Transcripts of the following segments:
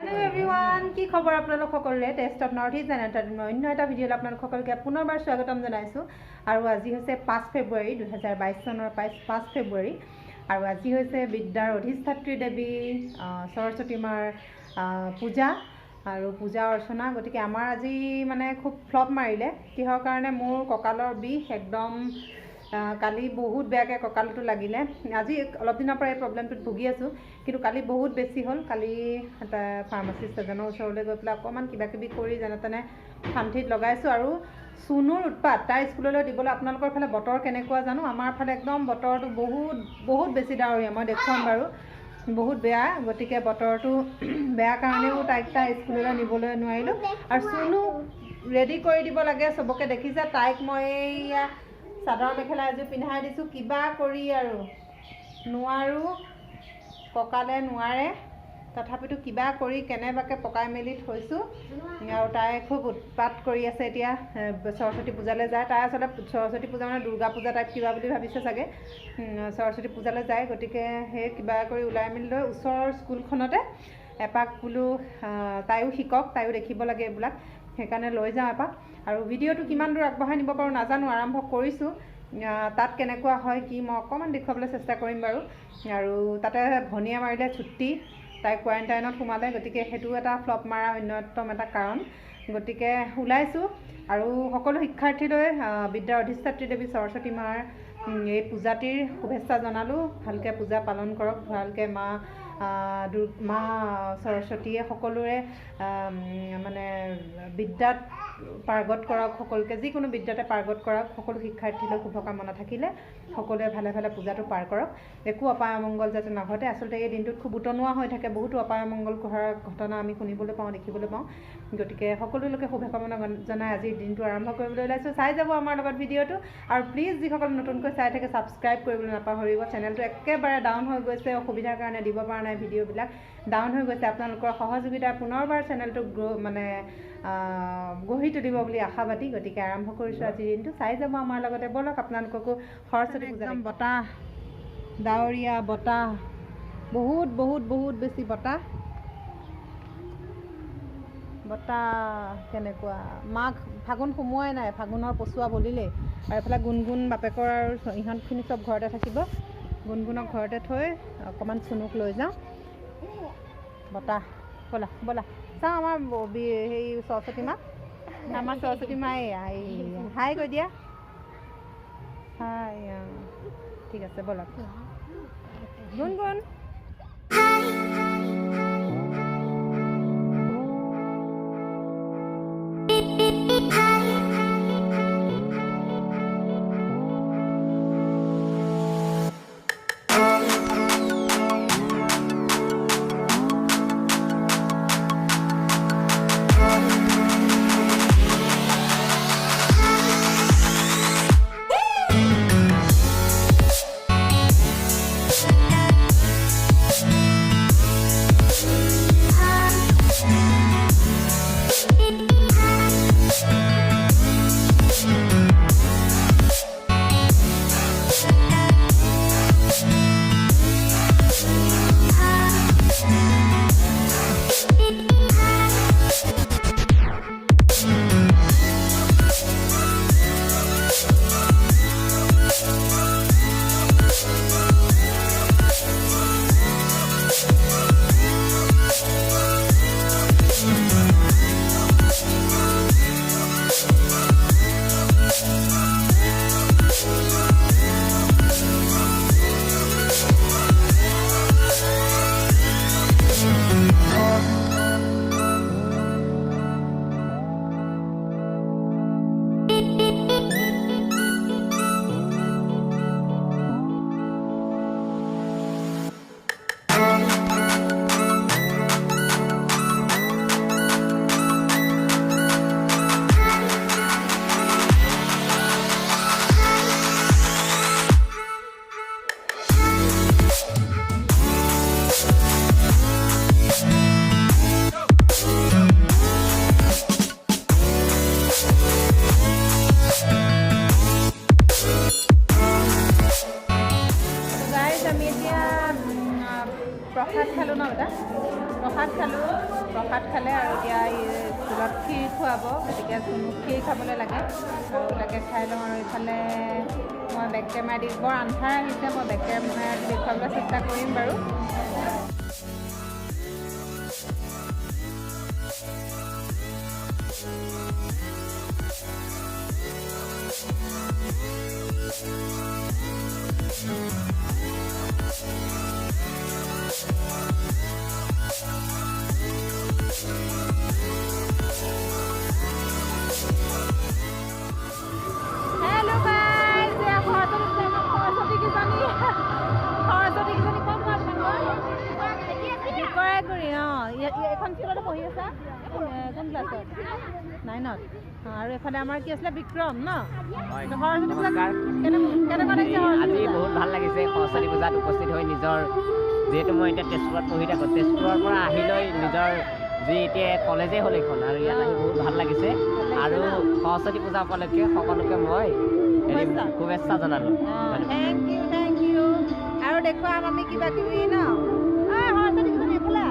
Hello everyone, কি খবৰ আপোনালোক সকলোৰে taste of north east entertainment অন্য এটা ভিডিঅ'ত আপোনালোক সকলোকে পুনৰবাৰ স্বাগতম জনাইছোঁ আৰু আজি হৈছে 5 ফেব্ৰুৱাৰী 2022 চনৰ 5 ফেব্ৰুৱাৰী আৰু আজি হৈছে বিদ্যাৰ অধিষ্ঠাত্ৰী দেৱী সৰস্বতী মাৰ পূজা আৰু পূজা অৰ্চনা গতিকে আমাৰ আজি মানে খুব ফ্লপ মাৰিলে কিহৰ কাৰণে মোৰ কঁকালৰ বিষ একদম কালি বহুত বেয়াকৈ কঁকালটো লাগিলে আজি অলপ দিনৰ পৰা এই প্ৰব্লেমটোত ভুগি আছোঁ কিন্তু কালি বহুত বেছি হ'ল কালি এটা ফাৰ্মাচিষ্ট এজনৰ ওচৰলৈ গৈ পেলাই অকণমান কিবাকিবি কৰি যেনে তেনে শান্তিত লগাইছোঁ আৰু চুনুৰ উৎপাত তাই স্কুললৈ দিবলৈ আপোনালোকৰ ফালে বতৰ কেনেকুৱা জানো আমাৰ ফালে একদম বতৰটো বহুত বেছি ডাৱৰীয়া মই দেখুৱাম বাৰু বহুত বেয়া গতিকে বতৰটো বেয়া কাৰণেও তাইক স্কুললৈ নিবলৈ নোৱাৰিলোঁ আৰু চুনু ৰেডি কৰি দিব লাগে চবকে দেখিছে তাইক মই এয়া চাদৰ মেখেলা এযোৰ পিন্ধাই দিছোঁ কিবা কৰি আৰু নোৱাৰোঁ কঁকালে নোৱাৰে তথাপিতো কিবা কৰি কেনেবাকৈ পকাই মেলি থৈছোঁ আৰু তাই খুব উৎপাত কৰি আছে এতিয়া সৰস্বতী পূজালৈ যায় তাই আচলতে সৰস্বতী পূজা মানে দুৰ্গা পূজা টাইপ কিবা বুলি ভাবিছে চাগে সৰস্বতী পূজালৈ যায় গতিকে সেই কিবা কৰি ওলাই মেলি লৈ ওচৰৰ স্কুলখনতে এপাক বোলো তাইও শিকক তাইও দেখিব লাগে এইবিলাক সেইকাৰণে লৈ যাওঁ এপাক আৰু ভিডিঅ'টো কিমান দূৰ আগবঢ়াই নিব পাৰোঁ নাজানো আৰম্ভ কৰিছোঁ তাত কেনেকুৱা হয় কি মই অকণমান দেখুৱাবলৈ চেষ্টা কৰিম বাৰু আৰু তাতে ভনীয়ে মাৰিলে ছুটি তাই কোৱাৰেণ্টাইনত সোমালে গতিকে সেইটো এটা ফ্লপ মৰা অন্যতম এটা কাৰণ গতিকে ওলাইছোঁ আৰু সকলো শিক্ষাৰ্থীলৈ বিদ্যাৰ অধিষ্ঠাত্ৰী দেৱী সৰস্বতী মাৰ এই পূজাটিৰ শুভেচ্ছা জনালোঁ ভালকৈ পূজা পালন কৰক ভালকৈ মা সৰস্বতীয়ে সকলোৰে মানে বিদ্যাত পাৰ্গত কৰক সকলোকে যিকোনো বিদ্যাতে পাৰ্গত কৰক সকলো শিক্ষাৰ্থীলৈ শুভকামনা থাকিলে সকলোৱে ভালে ভালে পূজাটো পাৰ কৰক একো অপায় অমংগল যাতে নঘটে আচলতে এই দিনটোত খুব উতনুৱা হৈ থাকে বহুতো অপায় অমংগল হোৱাৰ ঘটনা আমি শুনিবলৈ পাওঁ দেখিবলৈ পাওঁ গতিকে সকলোলৈকে শুভকামনা জনাই আজিৰ দিনটো আৰম্ভ কৰিবলৈ ওলাইছোঁ চাই যাব আমাৰ লগত ভিডিঅ'টো আৰু প্লিজ যিসকল নতুনকৈ চাই থাকে ছাবস্ক্ৰাইব কৰিবলৈ নাপাহৰিব চেনেলটো একেবাৰে ডাউন হৈ গৈছে অসুবিধাৰ কাৰণে দিব পৰা নাই ভিডিঅ'বিলাক ডাউন হৈ গৈছে আপোনালোকৰ সহযোগিতা পুনৰবাৰ চেনেলটো মানে গঢ়ি তুলিব বুলি আশাবাদী গতিকে আৰম্ভ কৰিছোঁ আজিৰ দিনটো চাই যাব আমাৰ লগতে ব'লক আপোনালোককো সৰস্বতী পূজা বতাহ ডাৱৰীয়া বতাহ বহুত বেছি বতাহ কেনেকুৱা ফাগুন সোমোৱাই নাই ফাগুনৰ পচুৱা বলিলেই আৰু এইফালে গুণগুণ বাপেকৰ আৰু ইহঁতখিনি চব ঘৰতে থাকিব গুণগুণক ঘৰতে থৈ অকণমান চুনুক লৈ যাওঁ বতাহ ব'লা চাওঁ আমাৰ হেৰি সৰস্বতী মা আমাৰ সৰস্বতী মায়ে হাই কৈ দিয়া হাই ঠিক আছে ব'লক গুণগুণ প্ৰসাদ খালে আৰু এতিয়া স্কুলত ক্ষীৰ খুৱাব, গতিকে চুনুক ক্ষীৰ খাবলৈ লাগে আৰু তাকে খাই লওঁ। আৰু ইফালে মই বেক কেমেৰা দি বৰ আন্ধাৰ আহিছে, মই বেক কেমেৰা দি দেখুৱাবলৈ চেষ্টা কৰিম বাৰু। এখন স্কুলতে পঢ়ি আছা? কোন ক্লাছত? 9ত। আৰু এফালে আমাৰ কি আছিলে বিক্ৰম ন? সৰস্বতী পূজা কেনেকুৱা লাগিছে? আজি বহুত ভাল লাগিছে সৰস্বতী পূজাত উপস্থিত হৈ। নিজৰ যিহেতু মই এতিয়া তেজপুৰত পঢ়ি থাকোঁ, তেজপুৰৰ পৰা আহি লৈ নিজৰ যি এতিয়া কলেজেই হ'ল এইখন, আৰু ইয়াত আহি বহুত ভাল লাগিছে। আৰু সৰস্বতী পূজা উপলক্ষে সকলোকে মই শুভেচ্ছা জনালোঁ। Thank you. আৰু দেখুৱাম আমি কিবা কিবি ন? সৰস্বতী কেইজনী এইফালে,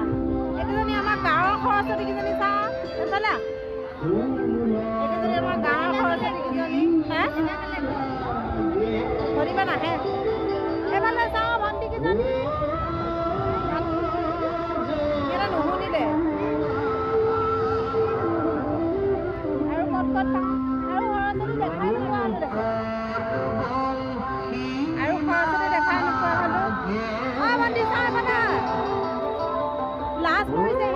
এইকেইজনী আমাৰ গাঁৱৰ সৰস্বতী কেইজনী চাওঁ এইফালে, এইকেইজনী আমাৰ গাঁৱৰ সৰস্বতী কেইজনী। ধৰিব নাহে, এইফালে চাওঁ ভণ্টি কেইজনী নুশুনিলে। আৰু ক'ত ক'ত আৰু সৰস্বতী দেখাই নোপোৱা হ'লো দেখোন, আৰু সৰস্বতী দেখাই নোপোৱা হ'লো। ভণ্টি চাওঁ এইফালে লাজ কৰিছে,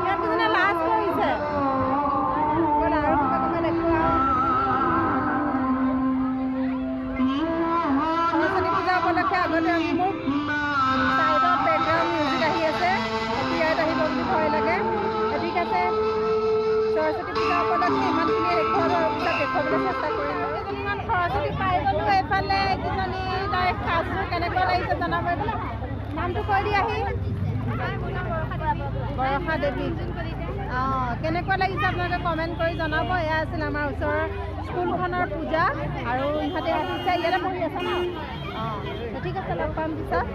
ইহঁতকেইজনে লাজ কৰিছে। ব'লা আৰু কিবা দেখুৱাওঁ। সৰস্বতী পূজা উপলক্ষে আগতে মোৰ চাইডত বেকগ্ৰাউণ্ড মিউজিক আহি আছে, ইয়াত আহিব বুলি ভয় লাগে। ঠিক আছে, সৰস্বতী পূজা উপলক্ষে ইমানখিনি দেখুৱাব আৰু পিছত দেখুৱাবলৈ চেষ্টা কৰিম। ইমান সৰস্বতী পাই গ'লোঁ। এইফালে এইকেইজনী তাই সাজযোৰ কেনেকুৱা লাগিছে জনাব। এইফালে নামটো কৈ দি আহি বৰষা দেৱী। কেনেকুৱা লাগিছে আপোনালোকে কমেণ্ট কৰি জনাব। এয়া আছিল আমাৰ ওচৰৰ স্কুলখনৰ পূজা, আৰু ইহঁতে আহিছে ইয়াতে পঢ়ি আছে ন? ঠিক আছে, লগ পাম পিছত।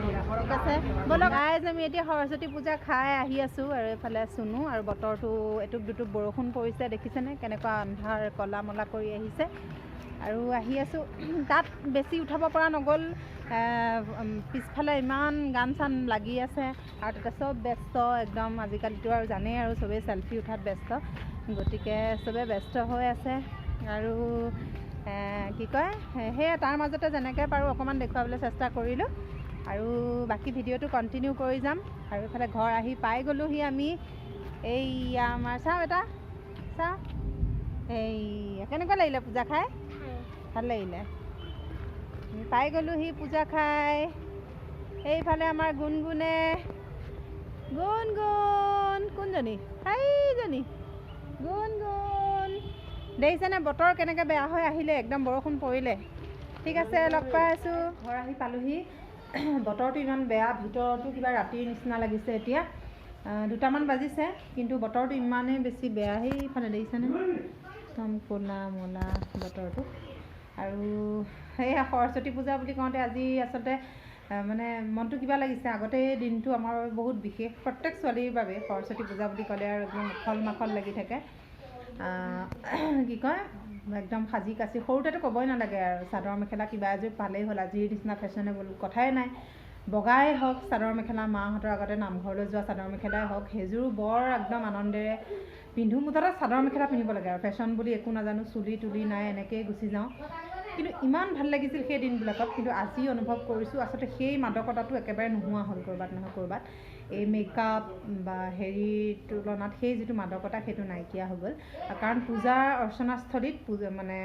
ঠিক আছে, ব'লক গাইজ, আমি এতিয়া সৰস্বতী পূজা খাই আহি আছোঁ। আৰু এইফালে চুনো, আৰু বতৰটো এটুপ দুটুপ বৰষুণ পৰিছে, দেখিছেনে কেনেকুৱা আন্ধাৰ কলা মলা কৰি আহিছে। আৰু আহি আছোঁ, তাত বেছি উঠাব পৰা নগ'ল। পিছফালে ইমান গান চান লাগি আছে, আৰু তাতে চব ব্যস্ত একদম। আজিকালিতো আৰু জানেই আৰু চবেই চেলফি উঠাত ব্যস্ত, গতিকে চবেই ব্যস্ত হৈ আছে। আৰু কি কয়, সেয়া তাৰ মাজতে যেনেকৈ পাৰোঁ অকণমান দেখুৱাবলৈ চেষ্টা কৰিলোঁ, আৰু বাকী ভিডিঅ'টো কণ্টিনিউ কৰি যাম। আৰু এইফালে ঘৰ আহি পাই গ'লোহি আমি। এইয়া আমাৰ চাওঁ, এটা চাওঁ। এইয়া কেনেকুৱা লাগিলে পূজা খাই? ভাল লাগিলে। পাই গ'লোহি পূজা খাই। এইফালে আমাৰ গুণগুণে, গুণগুণ কোনজনী? এইজনী গুণগুণ। দেখিছেনে বতৰ কেনেকৈ বেয়া হৈ আহিলে, একদম বৰষুণ পৰিলে। ঠিক আছে, লগ পাই আছোঁ। ঘৰ আহি পালোহি। বতৰটো ইমান বেয়া, ভিতৰতো কিবা ৰাতিৰ নিচিনা লাগিছে। এতিয়া 2টামান বাজিছে, কিন্তু বতৰটো ইমানেই বেছি বেয়া। সেইফালে দেখিছেনে একদম ক'লা মলা বতৰটো। আৰু সেয়া সৰস্বতী পূজা বুলি কওঁতে আজি আচলতে মানে মনটো কিবা লাগিছে। আগতে দিনটো আমাৰ বহুত বিশেষ, প্ৰত্যেক ছোৱালীৰ বাবে সৰস্বতী পূজা বুলি ক'লে আৰু একদম উখল মাখল লাগি থাকে। কি কয়, একদম সাজি কাচি, সৰুতেতো ক'বই নালাগে আৰু চাদৰ মেখেলা কিবা এযোৰ পালেই হ'ল। আজিৰ নিচিনা ফেশ্বনেবল কথাই নাই। বগাই হওক চাদৰ মেখেলা, মাহঁতৰ আগতে নামঘৰলৈ যোৱা চাদৰ মেখেলাই হওক, সেইযোৰো বৰ একদম আনন্দেৰে পিন্ধো। মুঠতে চাদৰ মেখেলা পিন্ধিব লাগে আৰু, ফেশ্বন বুলি একো নাজানো, চুলি তুলি নাই, এনেকৈয়ে গুচি যাওঁ। কিন্তু ইমান ভাল লাগিছিল সেই দিনবিলাকত। কিন্তু আজি অনুভৱ কৰিছোঁ আচলতে সেই মাদকতাটো একেবাৰে নোহোৱা হ'ল ক'ৰবাত নহয় ক'ৰবাত। এই মেকআপ বা হেৰিৰ তুলনাত সেই যিটো মাদকতা সেইটো নাইকিয়া হৈ গ'ল। কাৰণ পূজাৰ অৰ্চনাস্থলীত মানে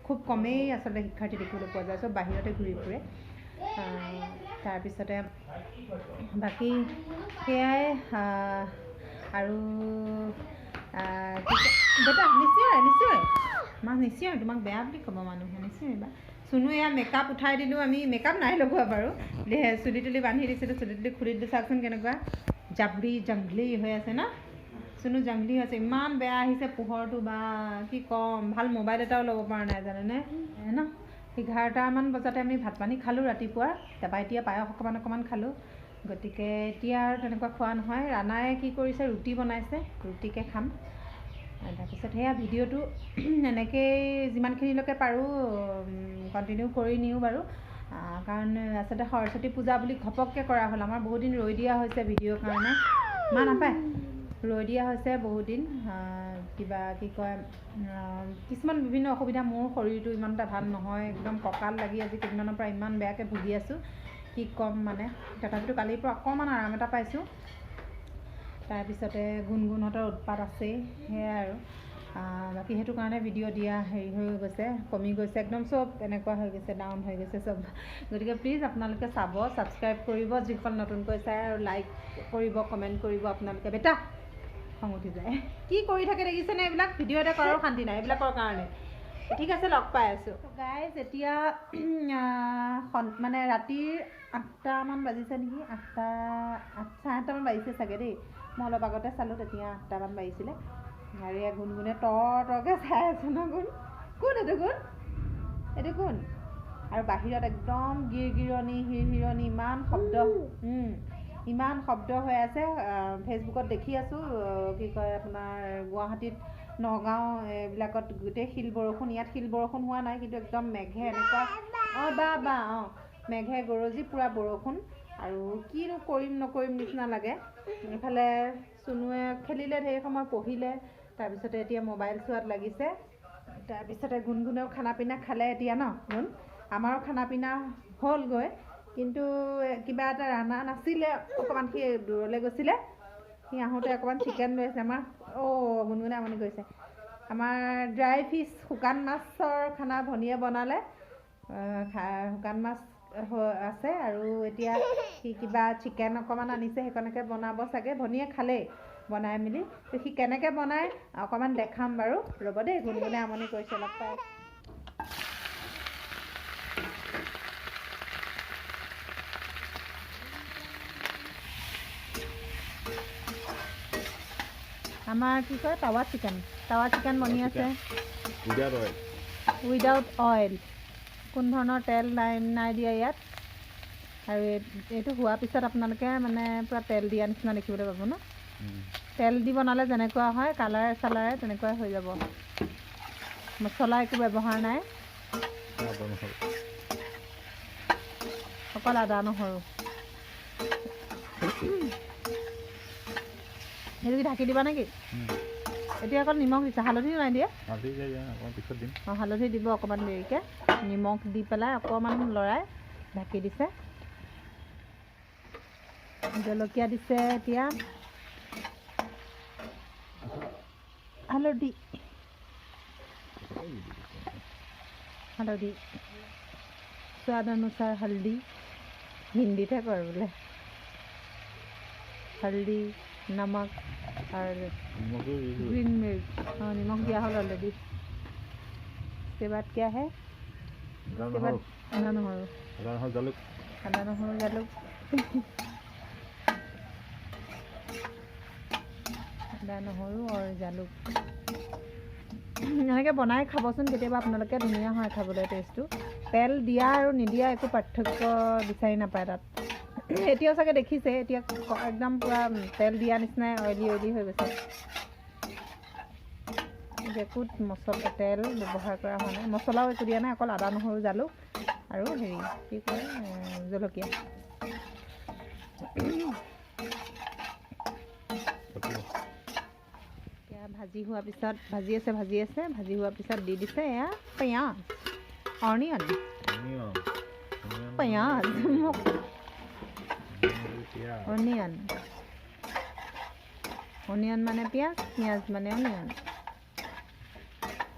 খুব কমেই আচলতে শিক্ষাৰ্থী দেখিবলৈ পোৱা যায়, চব বাহিৰতে ঘূৰি ফুৰে। তাৰপিছতে বাকী সেয়াই। আৰু বেটা নিশ্চয় মাক নিশ্চয় তোমাক বেয়া বুলি ক'ব মানুহে, নিশ্চয় বা চুনু। এয়া মেকআপ উঠাই দিলোঁ আমি, মেকআপ নাই লগোৱা বাৰু, চুলি তুলি বান্ধি দিছিলোঁ, চুলি তুলি খুলি দিলোঁ। চাওকচোন কেনেকুৱা জাবৰি জংঘলি হৈ আছে ন, চুনু জংঘলি হৈ আছে। ইমান বেয়া আহিছে পোহৰটো, বা কি ক'ম। ভাল মোবাইল এটাও ল'ব পৰা নাই জানেনে ন। 11টামান বজাতে আমি ভাত পানী খালোঁ ৰাতিপুৱা। তাৰপৰা এতিয়া পায়স অকণমান খালোঁ। গতিকে এতিয়া আৰু তেনেকুৱা খোৱা নহয়। ৰাণাই কি কৰিছে, ৰুটি বনাইছে, ৰুটিকে খাম। তাৰপিছত সেয়া ভিডিঅ'টো এনেকৈয়ে যিমানখিনিলৈকে পাৰোঁ কণ্টিনিউ কৰি নিওঁ বাৰু, কাৰণ আচলতে সৰস্বতী পূজা বুলি ঘপককৈ কৰা হ'ল। আমাৰ বহুত দিন ৰৈ দিয়া হৈছে ভিডিঅ'ৰ কাৰণে, মা নাপায়, ৰৈ দিয়া হৈছে বহুত দিন। কিবা কি কয়, কিছুমান বিভিন্ন অসুবিধা, মোৰ শৰীৰটো ইমান এটা ভাল নহয়, একদম কঁকাল লাগি আজি কেইদিনমানৰ পৰা ইমান বেয়াকৈ ভুগি আছোঁ, কি ক'ম মানে। তথাপিতো কালিৰ পৰা অকণমান আৰাম এটা পাইছোঁ। তাৰপিছতে গুণগুণহঁতৰ উৎপাত আছেই, সেয়াই আৰু বাকী সেইটো কাৰণে ভিডিঅ' দিয়া হেৰি হৈ গৈছে, কমি গৈছে, একদম চব এনেকুৱা হৈ গৈছে, ডাউন হৈ গৈছে চব। গতিকে প্লিজ আপোনালোকে চাব, ছাবস্ক্ৰাইব কৰিব যিসকল নতুনকৈ চাই, আৰু লাইক কৰিব, কমেণ্ট কৰিব আপোনালোকে। বেটা খং উঠি যায়, কি কৰি থাকে দেখিছেনে, এইবিলাক ভিডিঅ' এটা কৰাৰো শান্তি নাই এইবিলাকৰ কাৰণে। ঠিক আছে, লগ পাই আছোঁ গাইজ। এতিয়া মানে ৰাতিৰ 8টামান বাজিছে নেকি, 8:30 মান বাজিছে চাগে দেই। মই অলপ আগতে চালোঁ, তেতিয়া 8টামান বাজিছিলে। আৰু এয়া গুণগুণে তৰকৈ চাই আছোঁ ন। কোন এইটো কোন, এইটো কোন? আৰু বাহিৰত একদম গিৰগিৰণি, হিৰহিৰণি, ইমান শব্দ হৈ আছে। ফেচবুকত দেখি আছোঁ, কি কয় আপোনাৰ গুৱাহাটীত, নগাঁও এইবিলাকত গোটেই শিল বৰষুণ। ইয়াত শিল বৰষুণ হোৱা নাই, কিন্তু একদম মেঘে এনেকুৱা মেঘে গৰজি পূৰা বৰষুণ। আৰু কিনো কৰিম নকৰিম নিচিনা লাগে। এইফালে চুনুৱে খেলিলে ঢেৰ সময়, পঢ়িলে, তাৰপিছতে এতিয়া মোবাইল চোৱাত লাগিছে। তাৰপিছতে গুণগুণেও খানা পিনা খালে এতিয়া ন। আমাৰো খানা পিনা হ'লগৈ, কিন্তু কিবা এটা ৰান্ধা নাছিলে, অকণমান সি দূৰলৈ গৈছিলে। সি আহোঁতে অকণমান চিকেন লৈ আছে। আমাৰ গুণগুণে আমনি কৰিছে। আমাৰ ড্ৰাই ফিছ, শুকান মাছৰ খানা ভনীয়ে বনালে। শুকান মাছ আছে, আৰু এতিয়া সি কিবা চিকেন অকণমান আনিছে, সেইকণকে বনাব চাগে। ভনীয়ে খালেই বনাই মেলি, সি কেনেকৈ বনায় অকণমান দেখাম বাৰু, ৰ'ব দেই। গুণগুণে আমনি কৰিছে, লগ পাই। আমাৰ কি কয়, টাৱা চিকেন বনি আছে উইদাউট অইল। কোনো ধৰণৰ তেল নাই দিয়া ইয়াত। আৰু এইটো হোৱাৰ পিছত আপোনালোকে মানে পূৰা তেল দিয়া নিচিনা দেখিবলৈ পাব ন। তেল দি বনালে যেনেকুৱা হয়, কালাৰে চালাৰে তেনেকুৱাই হৈ যাব। মছলা একো ব্যৱহাৰ নাই, অকল আদা নহৰু। সেইটো কি ঢাকি দিবা নেকি? এতিয়া অকল নিমখ দিছে, হালধি নাই দিয়ে? হালধি দিব অকণমান দেৰিকৈ। নিমখ দি পেলাই অকণমান লৰাই ঢাকি দিছে। জলকীয়া দিছে, এতিয়া হালধি স্বাদ অনুসাৰ হালধি, হিন্দীতহে কয় বোলে। হালধি, নমক আৰু গ্ৰীণ মিৰ্চ। নিমখ দিয়া হ'ল অলৰেডি। उसके बाद क्या है? उसके बाद आदा নহৰু জালুক। আদা নহৰু জালুক এনেকৈ বনাই খাবচোন কেতিয়াবা আপোনালোকে, ধুনীয়া হয় খাবলৈ টেষ্টটো। তেল দিয়া আৰু নিদিয়া একো পাৰ্থক্য বিচাৰি নাপায় তাত। এতিয়াও চাগে দেখিছে, এতিয়া একদম পূৰা তেল দিয়া নিচিনাই অইলি হৈ গৈছে। একো মছলা তেল ব্যৱহাৰ কৰা হোৱা নাই, মছলাও একো দিয়া নাই, অকল আদা নহৰু জালুক আৰু হেৰি কি কয়, জলকীয়া। এতিয়া ভাজি হোৱাৰ পিছত, ভাজি হোৱাৰ পিছত দি দিছে এয়া পিঁয়াজ, অনিয়ন মানে পিঁয়াজ মানে অনিয়ন।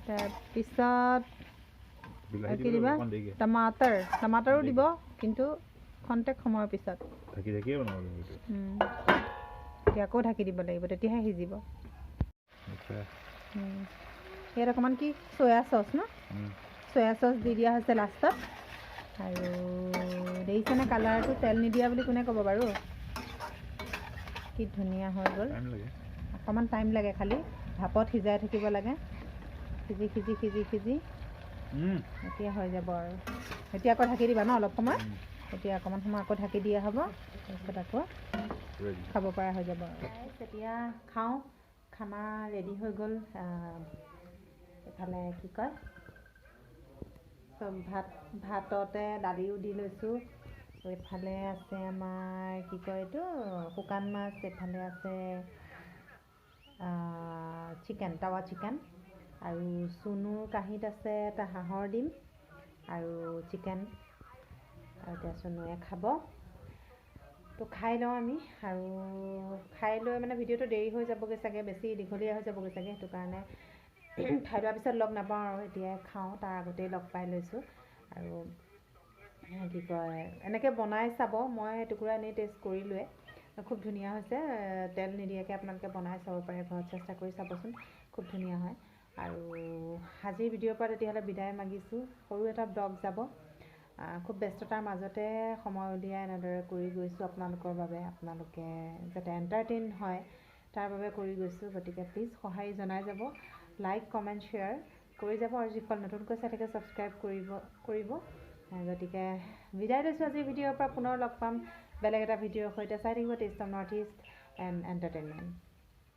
তাৰপিছত কি দিবা, টমাটাৰো দিব, কিন্তু খন্তেক সময়ৰ পিছত। এতিয়া আকৌ ঢাকি দিব লাগিব, তেতিয়াহে সিজিব। ইয়াত অকণমান কি চয়া চচ ন, চয়া চচ দি দিয়া হৈছে লাষ্টত। আৰু দেখিছেনে কালাৰটো, তেল নিদিয়া বুলি কোনে ক'ব বাৰু। কি ধুনীয়া হৈ গ'ল। অকণমান টাইম লাগে, খালি ভাপত সিজাই থাকিব লাগে। সিজি এতিয়া হৈ যাব আৰু। এতিয়া আকৌ ঢাকি দিবা ন অলপ সময়। এতিয়া অকণমান সময় আকৌ ঢাকি দিয়া হ'ব তাৰপিছত আকৌ খাব পৰা হৈ যাব এতিয়া খাওঁ খানা ৰেডি হৈ গ'ল এফালে কি কয় ভাততে দালিও দি লৈছোঁ এইফালে আছে আমাৰ কি কয় এইটো শুকান মাছ এইফালে আছে চিকেন টাৱা চিকেন আৰু চুনুৰ কাঁহীত আছে এটা হাঁহৰ ডিম আৰু চিকেন আৰু এতিয়া চুনুৱে খাব তো খাই লওঁ আমি আৰু খাই লৈ মানে ভিডিঅ'টো দেৰি হৈ যাবগৈ চাগে বেছি দীঘলীয়া হৈ যাবগৈ চাগে সেইটো কাৰণে খাই লোৱাৰ পিছত লগ নাপাওঁ আৰু এতিয়াই খাওঁ তাৰ আগতেই লগ পাই লৈছোঁ আৰু কি কয় এনেকৈ বনাই চাব মই টুকুৰা এনেই টেষ্ট কৰিলোৱে খুব ধুনীয়া হৈছে তেল নিদিয়াকৈ আপোনালোকে বনাই চাব পাৰে ঘৰত চেষ্টা কৰি চাবচোন খুব ধুনীয়া হয় আৰু আজিৰ ভিডিঅ'ৰ পৰা তেতিয়াহ'লে বিদায় মাগিছোঁ সৰু এটা ব্লগ যাব খুব ব্যস্ততাৰ মাজতে সময় উলিয়াই এনেদৰে কৰি গৈছোঁ আপোনালোকৰ বাবে আপোনালোকে যাতে এণ্টাৰটেইন হয় তাৰ বাবে কৰি গৈছোঁ গতিকে প্লিজ সহায় জনাই যাব লাইক কমেণ্ট শ্বেয়াৰ কৰি যাব আৰু যিসকল নতুনকৈ চাই থাকে ছাবস্ক্ৰাইব কৰিব গতিকে বিদায় লৈছোঁ আজিৰ ভিডিঅ'ৰ পৰা পুনৰ লগ পাম বেলেগ এটা ভিডিঅ'ৰ সৈতে চাই থাকিব taste of north east and entertainment